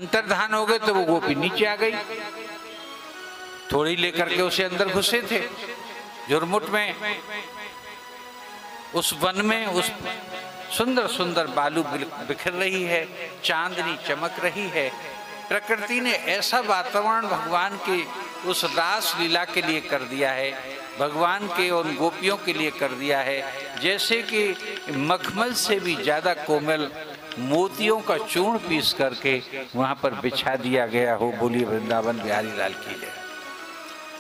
अंतर्धान हो गए तो वो गोपी नीचे आ गई, थोड़ी लेकर के उसे अंदर घुसे थे झुरमुट में। उस वन में उस सुंदर सुंदर बालू बिखर रही है, चांदनी चमक रही है। प्रकृति ने ऐसा वातावरण भगवान के उस रास लीला के लिए कर दिया है, भगवान के उन गोपियों के लिए कर दिया है, जैसे कि मखमल से भी ज्यादा कोमल मोतियों का चूर्ण पीस करके वहां पर बिछा दिया गया हो। बोलिए वृंदावन बिहारी लाल की जय।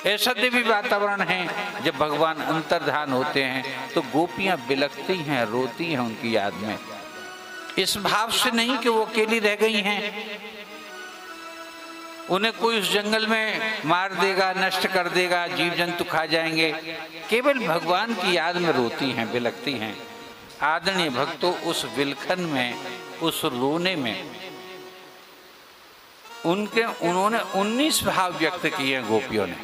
ऐसा दिव्य वातावरण है। जब भगवान अंतर्धान होते हैं तो गोपियां बिलखती हैं, रोती हैं उनकी याद में, इस भाव से नहीं कि वो अकेली रह गई हैं, उन्हें कोई उस जंगल में मार देगा, नष्ट कर देगा, जीव जंतु खा जाएंगे। केवल भगवान की याद में रोती हैं, बिलखती हैं। आदरणीय भक्तों, उस विलखन में, उस रोने में उन्होंने 19 भाव व्यक्त किए गोपियों ने।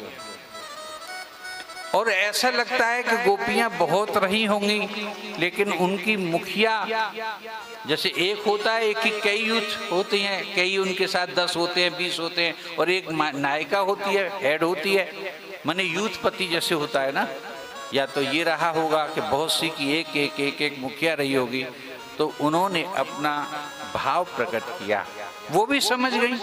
और ऐसा लगता है कि गोपियां बहुत रही होंगी, लेकिन उनकी मुखिया, जैसे एक होता है, एक की कई यूथ होती हैं, कई उनके साथ 10 होते हैं, 20 होते हैं, और एक नायिका होती है, हेड होती है, माने यूथ पति जैसे होता है ना। या तो ये रहा होगा कि बहुत सी की एक मुखिया रही होगी। तो उन्होंने अपना भाव प्रकट किया। वो भी समझ गई,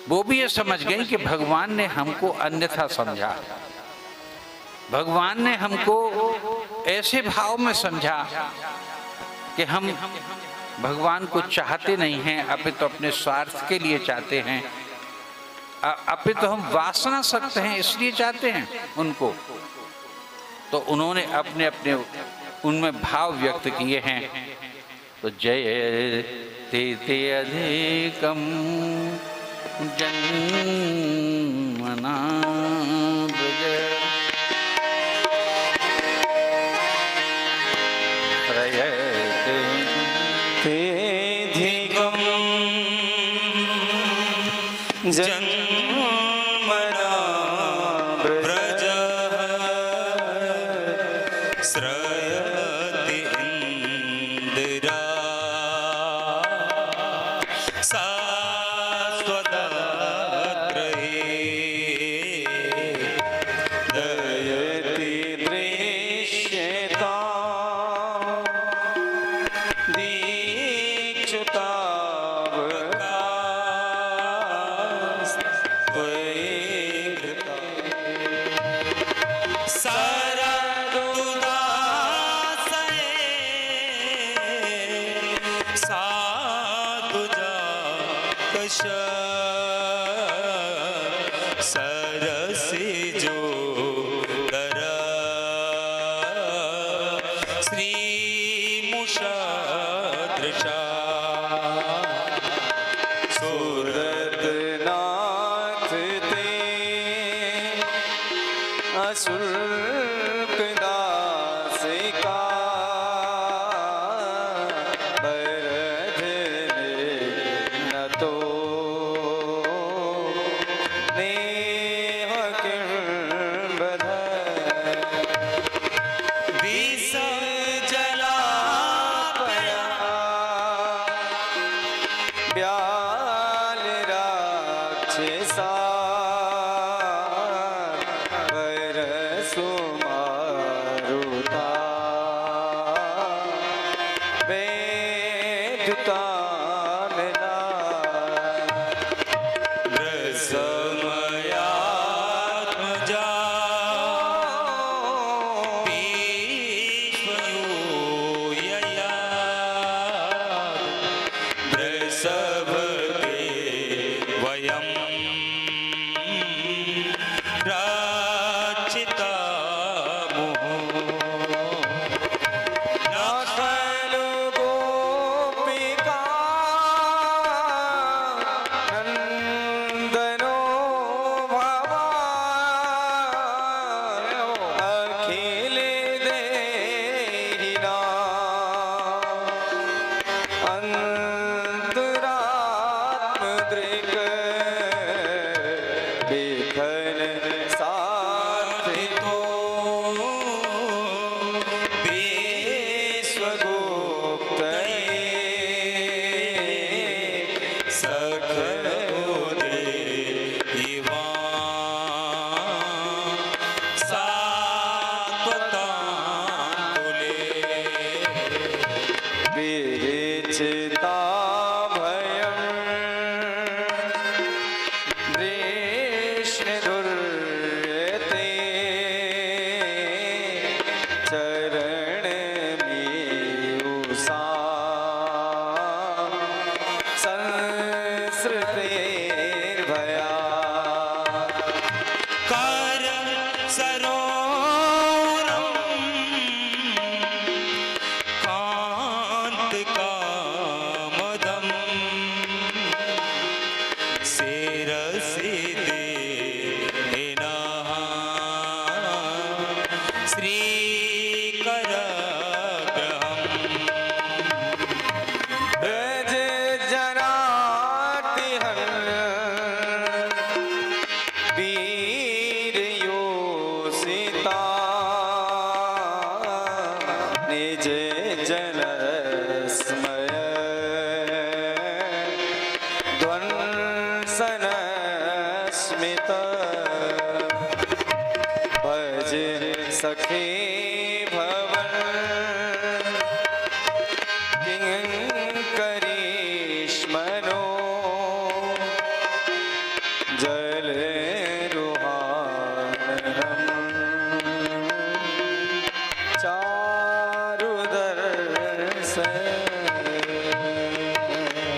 वो भी ये समझ गई कि भगवान ने हमको अन्यथा समझा, भगवान ने हमको ऐसे भाव में समझा कि हम भगवान को चाहते नहीं हैं, अपितु अपने स्वार्थ के लिए चाहते हैं, अपितु हम वासना सक्त हैं इसलिए चाहते हैं उनको। तो उन्होंने अपने अपने उनमें भाव व्यक्त किए हैं। तो जय ते ते अधिकम जन्मना ब्रज प्रयते तेधिकम जन्मना ब्रज श्रयति इंदिरा सरसी जो कर श्री मुषदृशा सुरतनाथ ते अशुल्क दास का अंतरा शिरसि देना श्रीकरग्रहम् ब्रज जनातिहर वीर योषिता निज जनस्मय ध्वंसन स्मित भज सखे भवन किंकरीष्मनो जल रुहानहं चारुदर्शन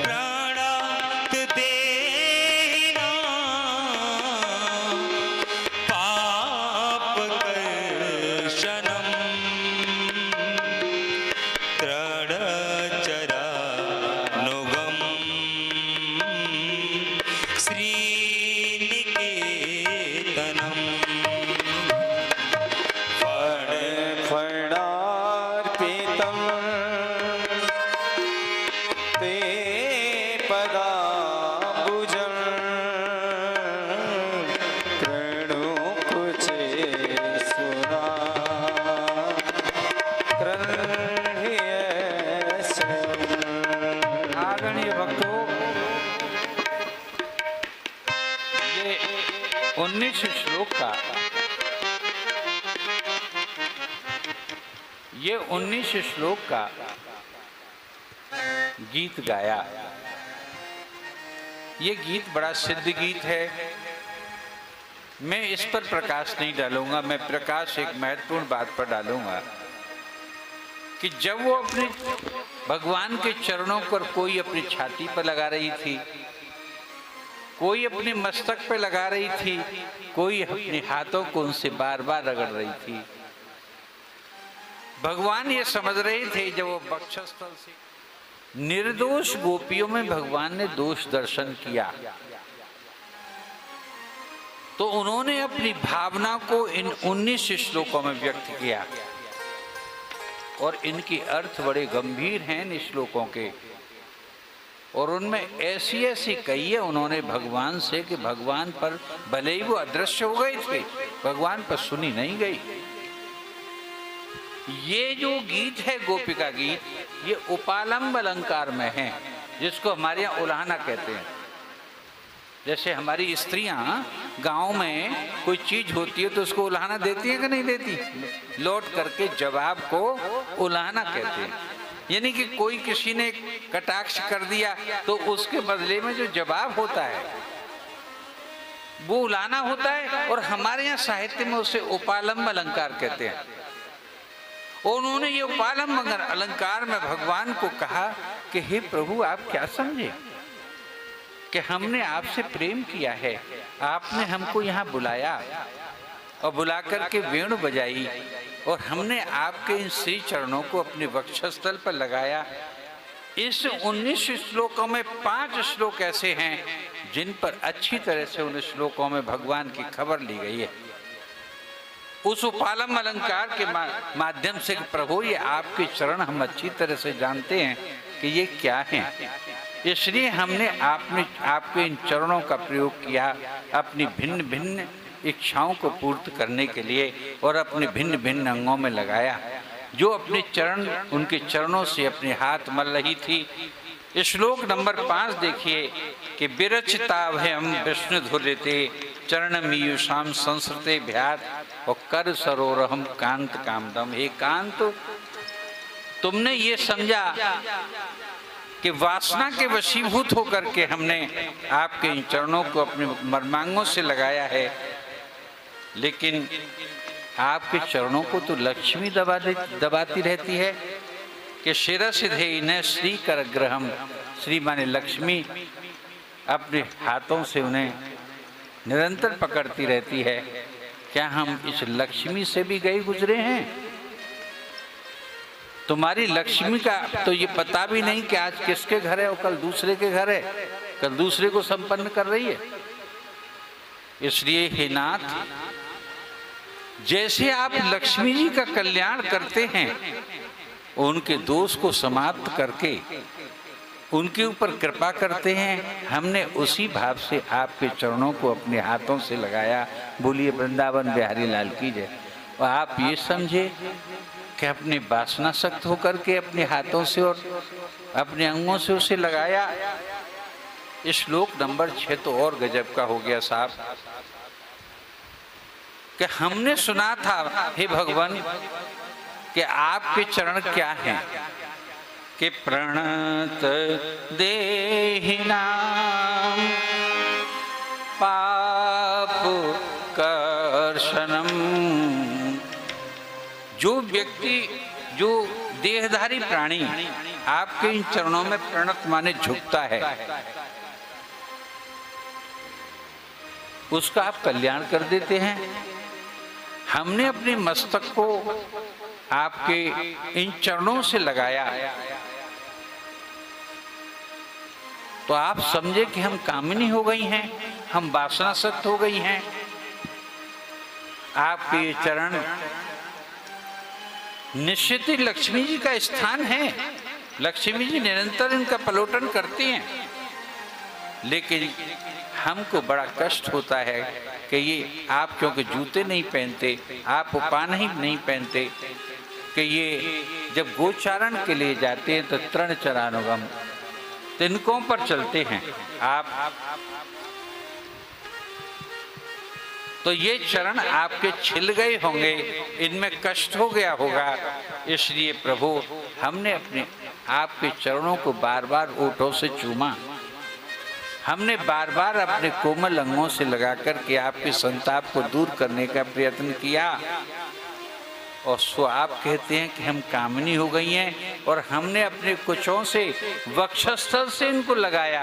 प्राणात देहिना पापकर्षणम् तृणचरानुगम् श्रीनिकेतनम् फणार्पितं ते पदाम्बुजं कृणुकुचे सुना कृह्यस्यम्। आदरणीय भक्तों, ये 19 श्लोक का ये 19 श्लोक का गीत गाया। ये गीत बड़ा सिद्ध गीत है। मैं इस पर प्रकाश नहीं डालूंगा, मैं प्रकाश एक महत्वपूर्ण बात पर डालूंगा कि जब वो अपने भगवान के चरणों पर कोई अपनी छाती पर लगा रही थी, कोई अपने मस्तक पे लगा रही थी, कोई अपने हाथों को उनसे बार बार रगड़ रही थी। भगवान ये समझ रहे थे जब वो वक्षस्थल से निर्दोष गोपियों में भगवान ने दोष दर्शन किया, तो उन्होंने अपनी भावना को इन 19 श्लोकों में व्यक्त किया। और इनके अर्थ बड़े गंभीर हैं इन श्लोकों के, और उनमें ऐसी ऐसी कही है उन्होंने भगवान से कि भगवान पर भले ही वो अदृश्य हो गए थे, भगवान पर सुनी नहीं गई। ये जो गीत है गोपिका गीत, ये उपालंब अलंकार में है, जिसको हमारे यहाँ उलाहना कहते हैं। जैसे हमारी स्त्रियां गांव में कोई चीज होती है तो उसको उलाहना देती है कि नहीं देती, लौट करके जवाब को उलाहना कहते हैं। यानी कि कोई किसी ने कटाक्ष कर दिया तो उसके बदले में जो जवाब होता है वो उलाहना होता है, और हमारे यहाँ साहित्य में उसे उपालंब अलंकार कहते हैं। और उन्होंने ये उपालंब अलंकार में भगवान को कहा कि हे प्रभु, आप क्या समझे कि हमने आपसे प्रेम किया है, आपने हमको यहाँ बुलाया और बुला करके वेणु बजाई, और हमने आपके इन श्री चरणों को अपने वक्षस्थल पर लगाया। इस 19 श्लोकों में 5 श्लोक ऐसे हैं जिन पर अच्छी तरह से उन श्लोकों में भगवान की खबर ली गई है। उस उपालंब अलंकार के माध्यम से प्रभु, ये आपके चरण हम अच्छी तरह से जानते हैं कि ये क्या हैं, इसलिए हमने आपके इन चरणों का प्रयोग किया अपनी भिन्न भिन्न इच्छाओं को पूर्त करने के लिए, और अपने भिन्न भिन्न अंगों में लगाया। जो अपने चरण, उनके चरणों से अपने हाथ मल रही थी। श्लोक नंबर 5 देखिए कि विरचिताभयम विष्णु धुलिते चरणमीयुषाम संसृते भ्यात और कर सरोरहम कांत कामदम। हे कांत, तुमने ये समझा कि वासना के वशीभूत होकर के हमने आपके इन चरणों को अपने मर्मांगों से लगाया है, लेकिन आपके चरणों को तो लक्ष्मी दबाती रहती है कि शिरसिधेन श्री करग्रहम। श्री माने लक्ष्मी अपने हाथों से उन्हें निरंतर पकड़ती रहती है। क्या हम इस लक्ष्मी से भी गए गुजरे हैं? तुम्हारी लक्ष्मी का तो ये पता भी नहीं कि आज किसके घर है और कल दूसरे के घर है। कल दूसरे को संपन्न कर रही है। इसलिए हे नाथ, जैसे आप लक्ष्मी जी का कल्याण करते हैं, उनके दोष को समाप्त करके उनके ऊपर कृपा करते हैं, हमने उसी भाव से आपके चरणों को अपने हाथों से लगाया। बोलिए वृंदावन बिहारी लाल की जय। और आप ये समझे कि अपने वासना सक्त होकर के अपने हाथों से और अपने अंगों से उसे लगाया। श्लोक नंबर 6 तो और गजब का हो गया साहब, कि हमने सुना था हे भगवान कि आपके चरण क्या हैं, कि प्रणत देहिनाम पाप कर्षणम। जो व्यक्ति, जो देहधारी प्राणी आपके इन चरणों में प्रणत माने झुकता है, उसका आप कल्याण कर देते हैं। हमने अपने मस्तक को आपके इन चरणों से लगाया तो आप समझे कि हम कामिनी हो गई हैं, हम वासना सक्त हो गई हैं। आपके ये चरण निश्चित ही लक्ष्मी जी का स्थान है, लक्ष्मी जी निरंतर इनका पलोटन करती हैं, लेकिन हमको बड़ा कष्ट होता है कि ये आप क्योंकि जूते नहीं पहनते, आप उपान ही नहीं पहनते, कि ये जब गोचारण के लिए जाते हैं तो तृण चरानुगम तिनकों पर चलते हैं आप, तो ये चरण आपके छिल गए होंगे, इनमें कष्ट हो गया होगा। इसलिए प्रभु, हमने अपने आपके चरणों को बार बार ओठों से चूमा, हमने बार बार अपने कोमल अंगों से लगाकर के आपके संताप को दूर करने का प्रयत्न किया। और सो आप कहते हैं कि हम कामिनी हो गई हैं, और हमने अपने कुचों से वक्षस्थल से इनको लगाया।